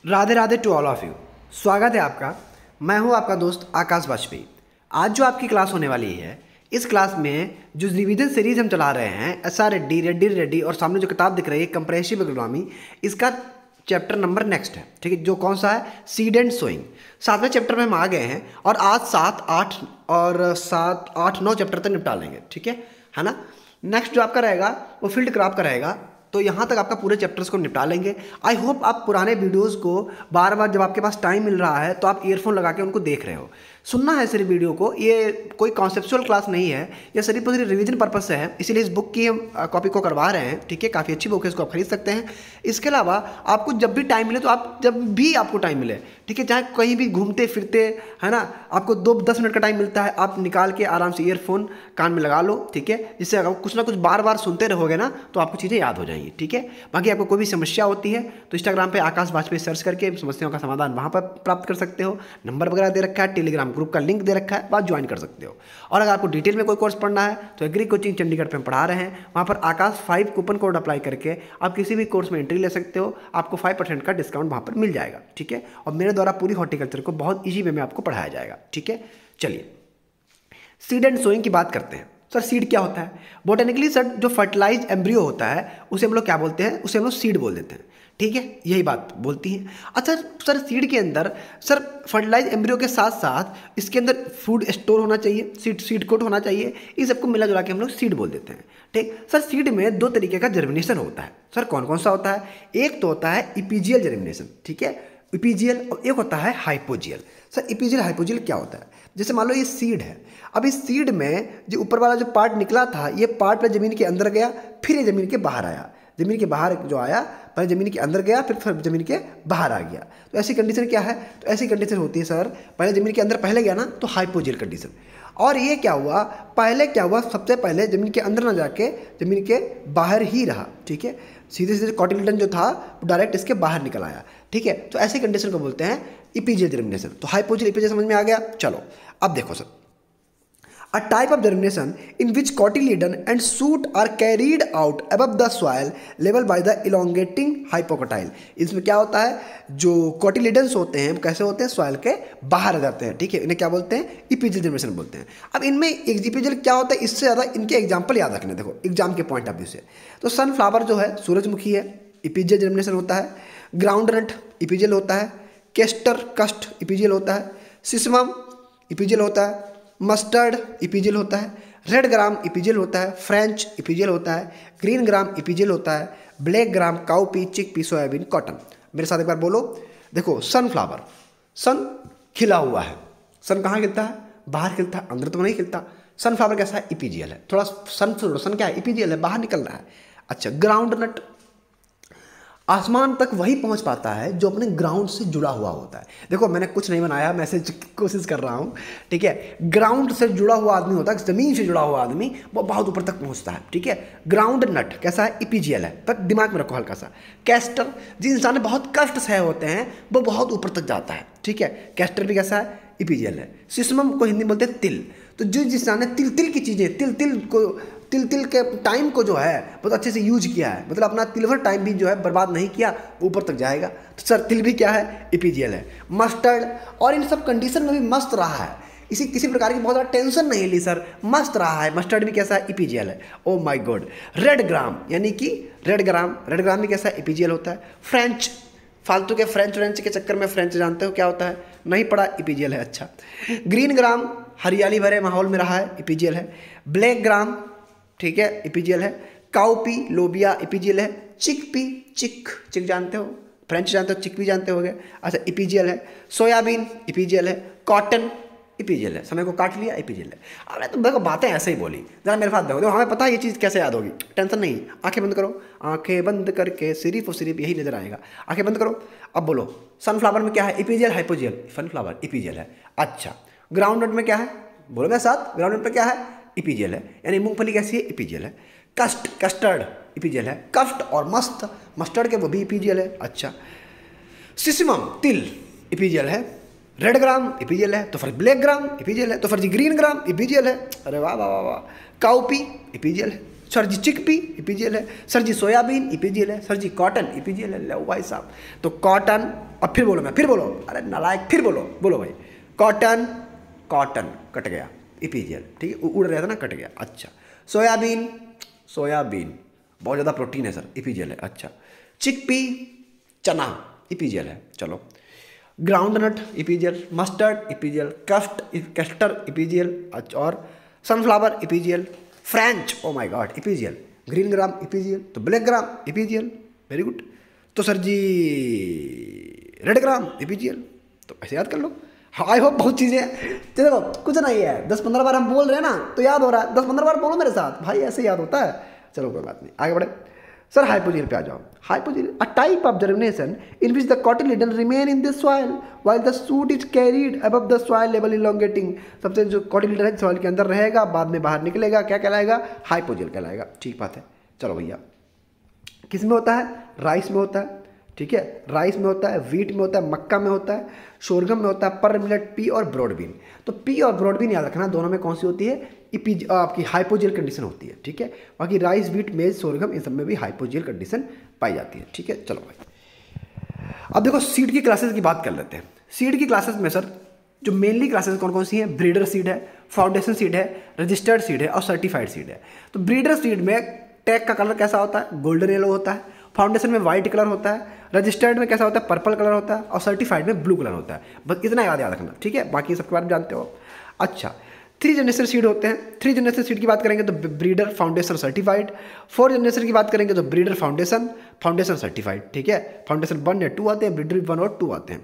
Radhe Radhe to all of you. स्वागत है आपका। मैं हूं आपका दोस्त आकाश वाजपेयी। आज जो आपकी क्लास होने वाली है, इस क्लास में जो रिवीजन सीरीज हम चला रहे हैं SR रेड्डी और सामने जो किताब दिख रही है कंप्रेहेंसिव इकोनॉमी, इसका चैप्टर नंबर नेक्स्ट है। ठीक है, जो कौन सा है? Seed and sowing. 7वें चैप्टर में हम आ गए हैं और आज 7, 8 और 7, 8, 9 चैप्टर तक निपटा लेंगे। ठीक है ना। नेक्स्ट जो आपका रहेगा वो फील्ड क्राफ्ट का रहेगा, तो यहाँ तक आपका पूरे चैप्टर्स को निपटा लेंगे। आई होप आप पुराने वीडियोस को बार बार जब आपके पास टाइम मिल रहा है तो आप ईयरफोन लगा के उनको देख रहे हो। सुनना है सिर्फ वीडियो को, ये कोई कॉन्सेप्चुअल क्लास नहीं है, ये सिर्फ पूरी रिवीजन पर्पज से है, इसीलिए इस बुक की हम कॉपी को करवा रहे हैं। ठीक है, काफ़ी अच्छी बुक है, इसको आप खरीद सकते हैं। इसके अलावा आपको जब भी टाइम मिले, तो आप जब भी आपको टाइम मिले, ठीक है, चाहे कहीं भी घूमते फिरते, है ना, आपको 2-10 मिनट का टाइम मिलता है, आप निकाल के आराम से ईयरफोन कान में लगा लो। ठीक है, जिससे अगर कुछ ना कुछ बार बार सुनते रहोगे ना तो आपको चीज़ें याद हो जाएंगी। ठीक है, बाकी आपको कोई भी समस्या होती है तो इंस्टाग्राम पे आकाश वाजपेयी सर्च करके समस्याओं का समाधान वहाँ पर प्राप्त कर सकते हो। नंबर वगैरह दे रखा है, टेलीग्राम ग्रुप का लिंक दे रखा है, बात ज्वाइन कर सकते हो। और अगर आपको डिटेल में कोई कोर्स पढ़ना है तो एग्री कोचिंग चंडीगढ़ पे हम पढ़ा रहे हैं, वहाँ पर आकाश 5 कूपन कोड अप्लाई करके आप किसी भी कोर्स में एंट्री ले सकते हो, आपको 5% का डिस्काउंट वहाँ पर मिल जाएगा। ठीक है, और मेरे द्वारा पूरी हॉर्टिकल्चर को बहुत ईजी वे में आपको पढ़ाया जाएगा। ठीक है, चलिए सीड एंड सोइंग की बात करते हैं। सर सीड क्या होता है? बोटेनिकली सर जो फर्टिलाइज एम्ब्रियो होता है उसे हम लोग क्या बोलते हैं? उसे हम लोग सीड बोल देते हैं। ठीक है, यही बात बोलती हैं। अच्छा सर, सीड के अंदर सर फर्टिलाइज एम्ब्रियो के साथ साथ इसके अंदर फूड स्टोर होना चाहिए, सीड कोट होना चाहिए, इस सबको मिला जुला के हम लोग सीड बोल देते हैं। ठीक सर, सीड में 2 तरीके का जर्मिनेशन होता है। सर कौन कौन सा होता है? एक तो होता है इपीजियल जर्मिनेशन, ठीक है, इपीजियल, और एक होता है हाइपोजियल। सर इपीजियल हाइपोजियल क्या होता है? जैसे मान लो ये सीड है, अब इस सीड में जो ऊपर वाला जो पार्ट निकला था, ये पार्ट पहले ज़मीन के अंदर गया, फिर ये ज़मीन के बाहर आया। ज़मीन के बाहर जो आया, पहले ज़मीन के अंदर गया, फिर ज़मीन के बाहर आ गया। तो ऐसी कंडीशन क्या है? तो ऐसी कंडीशन होती है सर, पहले ज़मीन के अंदर पहले गया ना, तो हाइपोजियल कंडीशन। और ये क्या हुआ, पहले क्या हुआ, सबसे पहले ज़मीन के अंदर ना जाके ज़मीन के बाहर ही रहा। ठीक है, सीधे सीधे कॉटिलेडन जो था वो डायरेक्ट इसके बाहर निकल आया। ठीक है, तो ऐसी कंडीशन को बोलते हैं इपीजियल जर्मिनेशन। तो हाइपोजियल इपीजियल समझ में आ गया। चलो अब देखो sir, a type of germination in which cotyledon and shoot are carried out above the soil level by the elongating hypocotyle। इसमें क्या होता है, जो कोटिलेडन्स होते हैं कैसे होते हैं? सॉइल के बाहर आ जाते हैं। ठीक है, इन्हें क्या बोलते हैं? इपीजियल जर्मिनेशन बोलते हैं। अब इनमें इपीजियल क्या होता है, इससे ज़्यादा इनके एग्जाम्पल याद रखने, देखो एग्जाम के पॉइंट ऑफ व्यू से। तो सनफ्लावर जो है, सूरजमुखी है, इपीजियल जर्मिनेशन होता है। ग्राउंड नट इपीजियल होता है। केस्टर कस्ट इपीजियल होता है। सिसमम इपीजियल होता है। मस्टर्ड इपीजियल होता है। रेड ग्राम इपीजियल होता है। फ्रेंच इपीजियल होता है। ग्रीन ग्राम इपीजियल होता है। Black gram cowpea, chickpea, soybean, cotton. मेरे साथ एक बार बोलो। देखो सनफ्लावर, सन खिला हुआ है। सन कहाँ खिलता है? बाहर खिलता है, अंदर तो नहीं खिलता। सनफ्लावर कैसा है? इपीजियल है। थोड़ा सन क्या है? इपीजियल है, बाहर निकल रहा है। अच्छा, ग्राउंड नट आसमान तक वही पहुंच पाता है जो अपने ग्राउंड से जुड़ा हुआ होता है। देखो मैंने कुछ नहीं बनाया, मैं कोशिश कर रहा हूँ। ठीक है, ग्राउंड से जुड़ा हुआ आदमी होता है, जमीन से जुड़ा हुआ आदमी, वो बहुत ऊपर तक पहुँचता है। ठीक है, ग्राउंड नट कैसा है? इपीजियल है, पर दिमाग में रखो हल्का सा। कैस्टर, जिस इंसान ने बहुत कष्ट सहे होते हैं वो बहुत ऊपर तक जाता है। ठीक है, कैस्टर भी कैसा है? इपीजियल है। सिस्मम को हिंदी में बोलते हैं तिल। तो जिस इंसान ने तिल की चीज़ें, तिल के टाइम को जो है बहुत अच्छे से यूज किया है, मतलब अपना तिलभर टाइम भी जो है बर्बाद नहीं किया, वो ऊपर तक जाएगा। तो सर तिल भी क्या है? इपीजियल है। मस्टर्ड, और इन सब कंडीशन में भी मस्त रहा है, इसी किसी प्रकार की बहुत ज़्यादा टेंशन नहीं ली सर, मस्त रहा है। मस्टर्ड भी कैसा है? इपीजियल है। ओ माय गॉड। रेड ग्राम, यानी कि रेड ग्राम भी कैसा है? इपीजियल होता है। फ्रेंच, फालतू के फ्रेंच के चक्कर में फ्रेंच जानते हो क्या होता है? नहीं पढ़ा, इपीजियल है। अच्छा, ग्रीन ग्राम हरियाली भरे माहौल में रहा है, इपीजियल है। ब्लैक ग्राम, ठीक है, इपीजियल है। काउपी, लोबिया, इपीजियल है। चिक जानते हो, फ्रेंच जानते हो, चिक भी जानते होगे। अच्छा, इपीजियल है। सोयाबीन इपीजियल है। कॉटन इपीजियल है। समय को काट लिया, इपीजियल है। अरे तो देखो बातें ऐसे ही बोली, जरा मेरे साथ देखो, हमें पता है ये चीज़ कैसे याद होगी, टेंशन नहीं। आंखें बंद करो, आंखें बंद करके सिर्फ और सिर्फ यही नजर आएगा। आंखें बंद करो, अब बोलो सनफ्लावर में क्या है? Epigeal hypogeal? सनफ्लावर इपीजियल है। अच्छा, ग्राउंड नट में क्या है? बोलो मेरे साथ, ग्राउंड नट में क्या है? इपीजियल है, यानी मूंगफली कैसी है? इपीजियल है। कस्टर्ड इपीजियल है। कफ्ट और मस्टर्ड के वो भी इपीजियल है। अच्छा, सिसमम तिल इपीजियल है। रेड ग्राम इपीजियल है, तो फिर ब्लैक ग्राम इपीजियल है, तो फिर जी ग्रीन ग्राम इपीजियल है। अरे वाह वाह वाह वाह। काउपी इपीजियल है। सर जी चिकपी ईपीजीएल है, सर जी सोयाबीन ईपीजीएल है, सर जी कॉटन ईपीजीएल है। लो भाई साहब, तो कॉटन, अब फिर बोलो, मैं फिर बोलो, अरे नालायक, फिर बोलो, बोलो भाई, कॉटन, कॉटन कट गया ईपीजीएल, ठीक है, उड़ रहा था ना, कट गया। अच्छा, सोयाबीन, सोयाबीन बहुत ज़्यादा प्रोटीन है सर, ईपीजीएल है। अच्छा, चिकपी चना ईपीजीएल है। चलो, groundnut epigeal, mustard epigeal, custard epigeal, और sunflower epigeal, French, oh my God epigeal, green gram epigeal, तो black gram epigeal, very good. तो sir ji red gram epigeal, तो ऐसे याद कर लो। आई होप बहुत चीज़ें, चलो कुछ नहीं है, 10-15 बार हम बोल रहे हैं ना तो याद हो रहा है, 10-15 बार बोलो मेरे साथ भाई, ऐसे याद होता है। चलो कोई बात नहीं, आगे बढ़े। सर हाइपोजील पे आ जाओ। Hypogeal a type of germination in which the cotyledon remain in the soil while the shoot is carried above the soil level elongating. सबसे जो कॉटिलेडन है सॉइल के अंदर रहेगा, बाद में बाहर निकलेगा, क्या कहलाएगा? हाइपोजील कहलाएगा। ठीक बात है। चलो भैया, किस में होता है? राइस में होता है, ठीक है, राइस में होता है, व्हीट में होता है, मक्का में होता है, शोरगम में होता है, पर मिलेट, पी और ब्रॉड बीन। तो पी और ब्रॉड बीन याद रखना, दोनों में कौन सी होती है? आपकी हाइपोजील कंडीशन होती है, ठीक है। बाकी राइस, व्हीट, मेज, शोरगम, इन सब में भी हाइपोजील कंडीशन पाई जाती है, ठीक है। चलो भाई, अब देखो सीड की क्लासेस की बात कर लेते हैं। सीड की क्लासेस में सर जो मेनली क्लासेस कौन कौन सी हैं? ब्रीडर सीड है, फाउंडेशन सीड है, रजिस्टर्ड सीड है और सर्टिफाइड सीड है। तो ब्रीडर सीड में टैग का कलर कैसा होता है? गोल्डन येलो होता है। फाउंडेशन में वाइट कलर होता है, रजिस्टर्ड में कैसा होता है? पर्पल कलर होता है, और सर्टिफाइड में ब्लू कलर होता है। बस इतना याद रखना, ठीक है। बाकी सबके बारे में जानते हो। अच्छा, 3 जनरेशन सीड होते हैं। 3 जनरेशन सीड की बात करेंगे तो ब्रीडर, फाउंडेशन, सर्टिफाइड। 4 जनरेशन की बात करेंगे तो ब्रीडर, फाउंडेशन, फाउंडेशन, सर्टिफाइड, ठीक है। फाउंडेशन 1 या 2 आते हैं, ब्रीडर 1 और 2 आते हैं।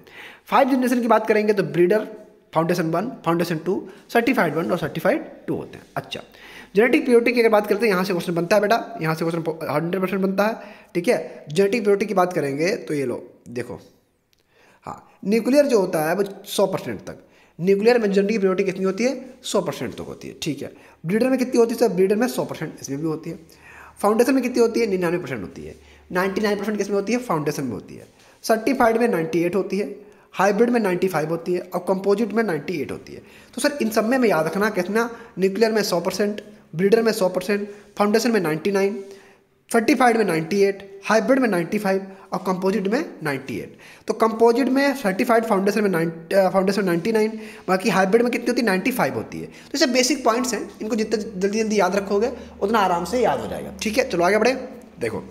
5 जनरेशन की बात करेंगे तो ब्रीडर, फाउंडेशन 1, फाउंडेशन 2, सर्टिफाइड 1 और सर्टिफाइड 2 होते हैं। अच्छा, जेनेटिक प्योरिटी की अगर बात करते हैं, यहाँ से क्वेश्चन बनता है बेटा, यहाँ से क्वेश्चन 100% बनता है, ठीक है। जेनेटिक प्योरिटी की बात करेंगे तो ये लो देखो, हाँ, न्यूक्लियर जो होता है वो 100% तक, न्यूक्लियर में जेनेटिक प्योरिटी कितनी होती है? 100% तक होती है, ठीक है। ब्रीडर में कितनी होती है सर? ब्रीडर में 100%, इसमें भी होती है। फाउंडेशन में कितनी होती है? 99% होती है। 99% किसमें होती है? फाउंडेशन में होती है। सर्टिफाइड में 98 होती है, हाइब्रिड में 95 होती है, और कंपोजिट में 98 होती है। तो सर इन सब में याद रखना कितना? न्यूक्लियर में 100%, ब्रीडर में 100%, फाउंडेशन में 99, सर्टिफाइड में 98, हाइब्रिड में 95 और कंपोजिट में 98। तो कंपोजिट में, सर्टिफाइड, फाउंडेशन में 99, बाकी हाइब्रिड में कितनी होती है? 95 होती है। तो ये बेसिक पॉइंट्स हैं, इनको जितना जल्दी जल्दी याद रखोगे उतना आराम से याद हो जाएगा, ठीक है। चलो आगे बढ़े। देखो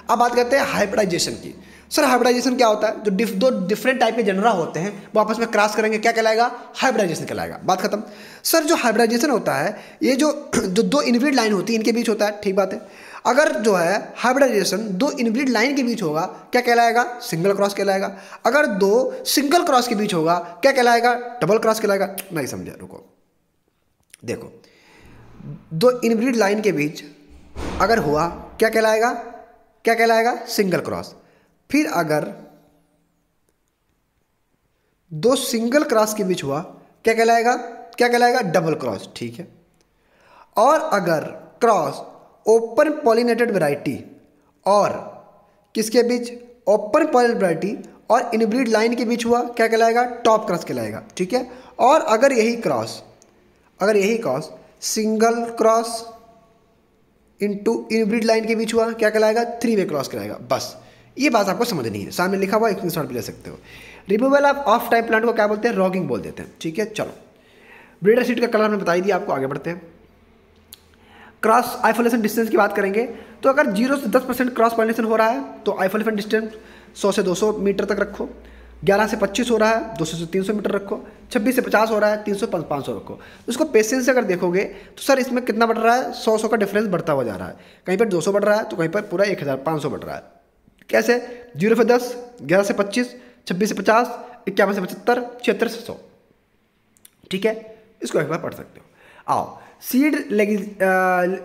अब बात करते हैं हाइब्रिडाइजेशन की। सर हाइब्रिडाइजेशन क्या होता है? जो दो डिफरेंट टाइप के जनरा होते हैं वो आपस में क्रॉस करेंगे, क्या कहलाएगा? हाइब्रिडाइजेशन कहलाएगा। बात खत्म। सर जो हाइब्रिडाइजेशन होता है, ये जो 2 इनब्रीड लाइन होती है इनके बीच होता है, ठीक बात है। अगर जो है हाइब्रिडाइजेशन 2 इनब्रीड लाइन के बीच होगा, क्या कहलाएगा? सिंगल क्रॉस कहलाएगा। अगर 2 सिंगल क्रॉस के बीच होगा, क्या कहलाएगा? डबल क्रॉस कहलाएगा। नहीं समझे, रुको, देखो 2 इनब्रीड लाइन के बीच अगर हुआ, क्या कहलाएगा? क्या कहलाएगा? Single cross. फिर अगर 2 सिंगल क्रॉस के बीच हुआ, क्या कहलाएगा? क्या कहलाएगा? डबल क्रॉस, ठीक है। और अगर क्रॉस ओपन पॉलिनेटेड वैरायटी और किसके बीच? ओपन पॉलिनेटेड वैरायटी और इनब्रीड लाइन के बीच हुआ, क्या कहलाएगा? टॉप क्रॉस कहलाएगा, ठीक है। और अगर यही cross single cross into inbreed line के बीच हुआ, क्या कहलाएगा? 3 वे क्रॉस कहलाएगा। बस ये बात आपको समझनी है, सामने लिखा हुआ एक स्क्रीनशॉट भी ले सकते हो। रिमूवल ऑफ टाइप प्लांट को क्या बोलते हैं? रॉगिंग बोल देते हैं, ठीक है। चलो, ब्रीडर सीड का कलर हमने बता ही दिया आपको, आगे बढ़ते हैं। क्रॉस आइसोलेशन डिस्टेंस की बात करेंगे तो अगर 0 से 10% क्रॉस पॉलिनेशन हो रहा है तो आइसोलेशन डिस्टेंस 100 से 200 मीटर तक रखो। 11 से 25 हो रहा है 200 से 300 मीटर रखो। 26 से 50 हो रहा है 300 500 रखो। तो इसको पेशेंस से अगर देखोगे तो सर इसमें कितना बढ़ रहा है? 100 का डिफरेंस बढ़ता हुआ जा रहा है। कहीं पर 200 बढ़ रहा है तो कहीं पर पूरा 1500 बढ़ रहा है। कैसे? 0 से 10, 11 से 25, 26 से 50, 51 से 75, 76 से 100, ठीक है। इसको एक बार पढ़ सकते हो। आओ सीड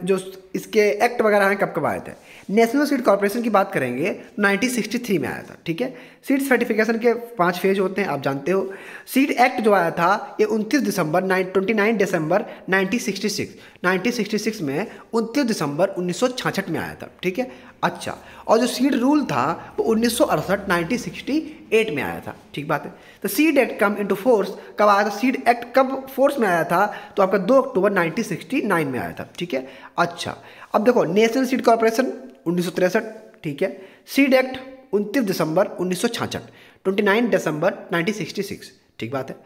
जो इसके एक्ट वगैरह हैं कब कब आए थे? नेशनल सीड कॉर्पोरेशन की बात करेंगे 1963 में आया था, ठीक है। सीड सर्टिफिकेशन के 5 फेज होते हैं, आप जानते हो। सीड एक्ट जो आया था ये 29 दिसंबर 1966 में 29 दिसंबर 1966 में आया था, ठीक है। अच्छा, और जो सीड रूल था वो 1968 1968 में आया था, ठीक बात है। तो seed act come into force कब आया था, सीड एक्ट कब फोर्स में आया था, तो आपका 2 अक्टूबर 1969 में आया था, ठीक है। अच्छा, अब देखो नेशनल सीड कॉर्पोरेशन 1963, ठीक है। सीड एक्ट 29 दिसंबर 1966, 29 दिसंबर 1966, ठीक बात है।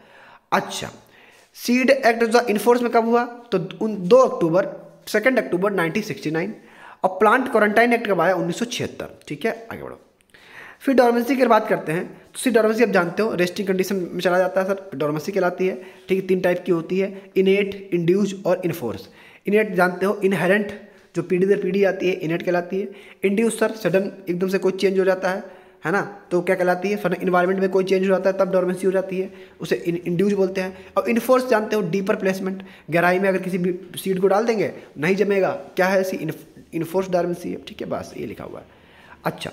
अच्छा, सीड एक्ट जो इन्फोर्स में कब हुआ, तो 2 अक्टूबर 2 अक्टूबर 1969। और प्लांट क्वारंटाइन एक्ट कब आया, 1976, ठीक है। आगे बढ़ो। फिर डोरमेंसी की बात करते हैं, तो सीड डोरमेंसी आप जानते हो रेस्टिंग कंडीशन में चला जाता है सर, डोरमेंसी कहलाती है, ठीक है। 3 टाइप की होती है, इनेट, इंड्यूस और इन्फोर्स। इनेट जानते हो, इनहेरेंट जो पीढ़ी दर पीढ़ी आती है, इनेट कहलाती है। इंड्यूस सर सडन एकदम से कोई चेंज हो जाता है ना, तो क्या कहलाती है, सडन इन्वायरमेंट में कोई चेंज हो जाता है तब डोरमेंसी हो जाती है, उसे इंड्यूस बोलते हैं। और इन्फोर्स जानते हो, डीपर प्लेसमेंट, गहराई में अगर किसी भी सीड को डाल देंगे नहीं जमेगा, क्या है ऐसी इन्फोर्स डोरमेंसी है, ठीक है, बस ये लिखा हुआ है। अच्छा,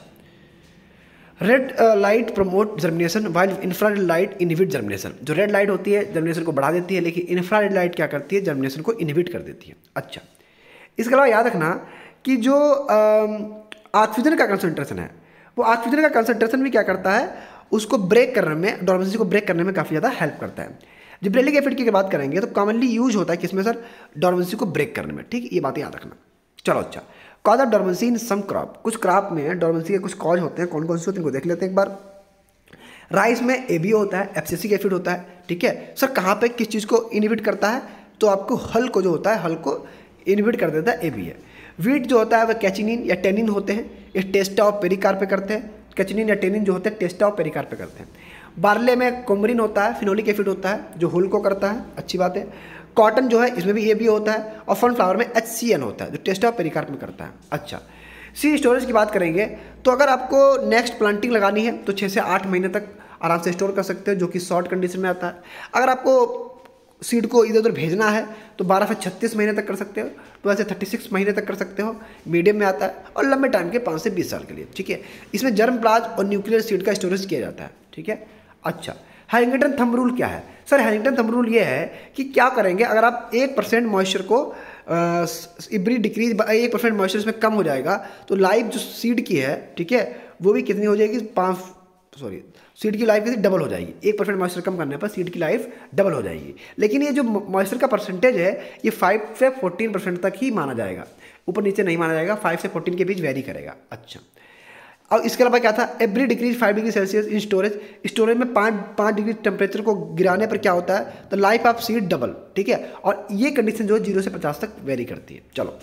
red light promote germination while infrared light inhibit germination. जो रेड लाइट होती है जर्मिनेशन को बढ़ा देती है, लेकिन इंफ्रारेड लाइट क्या करती है, जर्मिनेशन को इनहिबिट कर देती है। अच्छा, इसके अलावा याद रखना कि जो ऑक्सीजन का कंसंट्रेशन है, वो ऑक्सीजन का कंसंट्रेशन भी क्या करता है, उसको ब्रेक करने में, डोरमेंसी को ब्रेक करने में काफ़ी ज़्यादा हेल्प करता है। जिब्रेलिक एसिड की बात करेंगे तो कॉमनली यूज होता है किसमें सर, डोरमेंसी को ब्रेक करने में, ठीक है, ये बातें याद रखना। चलो अच्छा, cause of dormancy in some crop, कुछ क्रॉप में डोरमेंसी के कुछ कॉज होते हैं, कौन कौन से होते हैं इनको देख लेते हैं एक बार। राइस में एबीओ होता है, एब्सिसिक एसिड होता है, ठीक है सर। कहाँ पे किस चीज़ को इनहिबिट करता है, तो आपको हल को जो होता है, हल को इनहिबिट कर देता है, एबी है। वीट जो होता है वह कैचिनिन या टेनिन होते हैं, ये टेस्टा और पेरिकार्प पे करते हैं। कैचिनिन या टेनिन जो होते हैं टेस्टा और पेरिकार्प पे करते हैं। बार्ले में कोमरिन होता है, फिनोलिक एसिड होता है जो हुल को करता है, अच्छी बात है। कॉटन जो है इसमें भी एबी होता है, और सनफ्लावर में HCN होता है जो टेस्टा और पेरिकार्प में करता है। अच्छा, सी स्टोरेज की बात करेंगे तो अगर आपको नेक्स्ट प्लांटिंग लगानी है तो 6 से 8 महीने तक आराम से स्टोर कर सकते हो, जो कि शॉर्ट कंडीशन में आता है। अगर आपको सीड को इधर उधर भेजना है तो 12 से 36 महीने तक कर सकते हो, तो ऐसे 36 महीने तक कर सकते हो, मीडियम में आता है। और लंबे टाइम के 5 से 20 साल के लिए, ठीक है। इसमें जर्म प्लाज और न्यूक्लियर सीड का स्टोरेज किया जाता है, ठीक है। अच्छा, हैरिंगटन थंब रूल क्या है सर, हैरिंगटन थंब रूल ये है कि क्या करेंगे, अगर आप 1% मॉइस्चर को इब्री डिक्रीज 1% मॉइस्चर इसमें कम हो जाएगा, तो लाइफ जो सीड की है, ठीक है, वो भी कितनी हो जाएगी, सीड की लाइफ कितनी डबल हो जाएगी। 1% मॉइस्चर कम करने पर सीड की लाइफ डबल हो जाएगी। लेकिन ये जो मॉइस्चर का परसेंटेज है ये 5 से 14% तक ही माना जाएगा, ऊपर नीचे नहीं माना जाएगा, 5 से 14 के बीच वेरी करेगा। अच्छा, और इसके अलावा क्या था, every decrease 5 degree Celsius in storage, storage में 5 डिग्री टेम्परेचर को गिराने पर क्या होता है, तो लाइफ ऑफ सीड डबल, ठीक है। और ये कंडीशन जो है 0 से 50 तक वेरी करती है। चलो,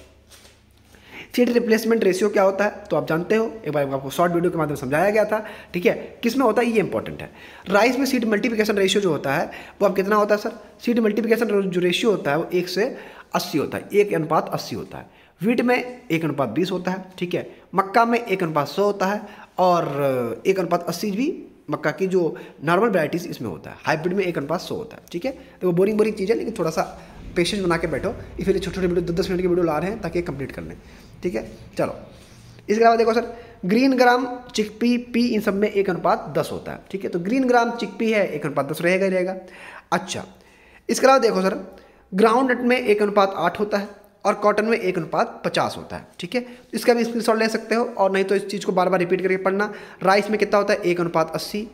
सीड रिप्लेसमेंट रेशियो क्या होता है तो आप जानते हो, एक बार आपको शॉर्ट वीडियो के माध्यम से समझाया गया था, ठीक है। किस में होता है ये इंपॉर्टेंट है। राइस में सीड मल्टीप्लिकेशन रेशियो जो होता है वो अब कितना होता है सर, सीड मल्टीप्लिकेशन जो रेशियो होता है वो 1 से 80 होता है, 1:80 होता है। वीट में 1:20 होता है, ठीक है। मक्का में 1:100 होता है, और 1:80 भी मक्का की जो नॉर्मल वैराइटीज इसमें होता है। हाइब्रिड में 1:100 होता है, ठीक है। तो वो बोरिंग चीज़ है, लेकिन थोड़ा सा पेशेंस बना के बैठो, इसलिए छोटे छोटे वीडियो 10-10 मिनट की वीडियो ला रहे हैं ताकि कंप्लीट कर लें, ठीक है। चलो, इसके अलावा देखो sir, green gram chickpea pea इन सब में 1:10 होता है, ठीक है। तो ग्रीन ग्राम चिकपी है 1:10 रहेगा ही रहेगा। अच्छा, इसके अलावा देखो सर, ग्राउंड नट में 1:8 होता है, और कॉटन में 1:50 होता है, ठीक है। इसका भी स्क्रीनशॉट ले सकते हो, और नहीं तो इस चीज़ को बार बार रिपीट करके पढ़ना। राइस में कितना होता है 1:80,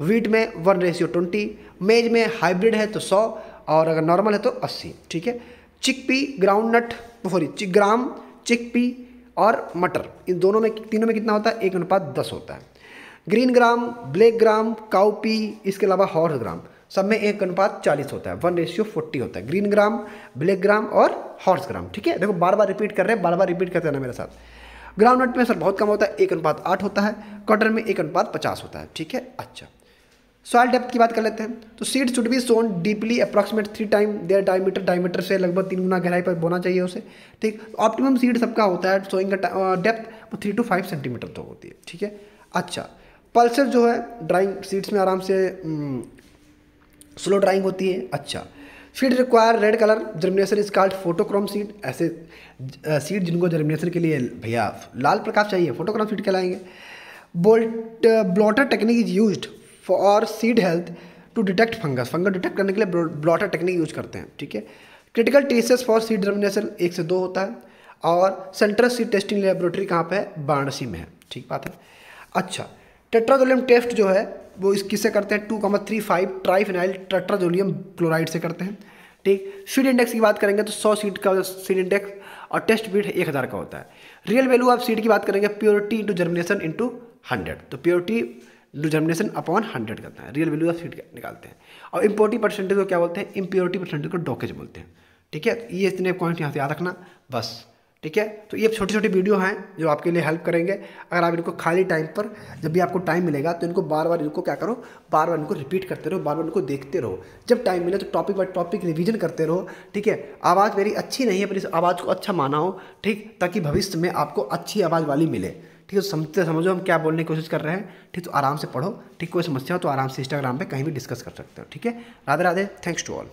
वीट में 1:20, मेज में हाइब्रिड है तो 100, और अगर नॉर्मल है तो 80, ठीक है। चिकपी, ग्राउंड नट, सॉरी ग्राम, चिकपी और मटर, इन दोनों में तीनों में कितना होता है 1:10 होता है। Green gram, black gram, cowpea, इसके अलावा हॉर्स ग्राम, सब में 1:40 होता है, 1:40 होता है। ग्रीन ग्राम, ब्लैक ग्राम और हॉर्स ग्राम, ठीक है। देखो बार बार रिपीट कर रहे हैं, बार बार रिपीट करते रहना मेरे साथ। ग्राउंड नट में सर बहुत कम होता है, 1:8 होता है। कॉटन में 1:50 होता है, ठीक है। अच्छा, सॉइल डेप्थ की बात कर लेते हैं, तो seed should be sown deeply approximate 3 time their diameter से लगभग 3 गुना गहराई पर बोना चाहिए उसे, ठीक। ऑप्टिमम सीड सबका होता है, सोइंग का डेप्थ 3 to 5 सेंटीमीटर तो होती है, ठीक है। अच्छा, पल्सर जो है ड्राइंग सीड्स में आराम से स्लो ड्राइंग होती है। अच्छा, seed require red colour, germination is called photochrome seed, ऐसे सीड जिनको जर्मिनेशन के लिए भैया लाल प्रकाश चाहिए फोटोक्रोम सीड कहलाएंगे। Blotter technique is used for seed health to detect fungus detect करने के लिए ब्लॉटर टेक्निक यूज करते हैं, ठीक है। Critical traces for seed germination 1 से 2 होता है। और सेंट्रल सीड टेस्टिंग लेबोरेटरी कहाँ पे है? वाराणसी में है। ठीक बात है। अच्छा, टेट्राजोलियम टेस्ट जो है वो इस किससे करते हैं? 2,35 ट्राइफिनाइल टेट्राजोलियम क्लोराइड से करते हैं। ठीक, सीड इंडेक्स की बात करेंगे तो 100 सीड का सीड इंडेक्स और टेस्ट बिट 1000 का होता है। रियल वैल्यू ऑफ सीड की बात करेंगे प्योरिटी इंटू जर्मिनेशन इंटू 100, तो प्योरिटी इंटू जर्मिनेशन अपॉन 100 करता है, रियल वैल्यू ऑफ सीड निकालते हैं। और इम्प्योरिटी परसेंटेज को क्या बोलते हैं? इम्प्योरिटी परसेंटेज को डोकेज बोलते हैं। ठीक है, ये इतने पॉइंट यहाँ से याद रखना बस। ठीक है, तो ये छोटी छोटी वीडियो हैं जो आपके लिए हेल्प करेंगे। अगर आप इनको खाली टाइम पर, जब भी आपको टाइम मिलेगा तो इनको बार बार इनको क्या करो, बार बार इनको रिपीट करते रहो, बार बार इनको देखते रहो। जब टाइम मिले तो टॉपिक बाय टॉपिक रिवीजन करते रहो। ठीक है, आवाज़ मेरी अच्छी नहीं है पर इस आवाज़ को अच्छा माना हो, ठीक, ताकि भविष्य में आपको अच्छी आवाज़ वाली मिले। ठीक है, समझते समझो हम क्या बोलने की कोशिश कर रहे हैं। ठीक, तो आराम से पढ़ो। ठीक, कोई समस्या हो तो आराम से इंस्टाग्राम पे कहीं भी डिस्कस कर सकते हो। ठीक है, Radhe Radhe, thanks to all.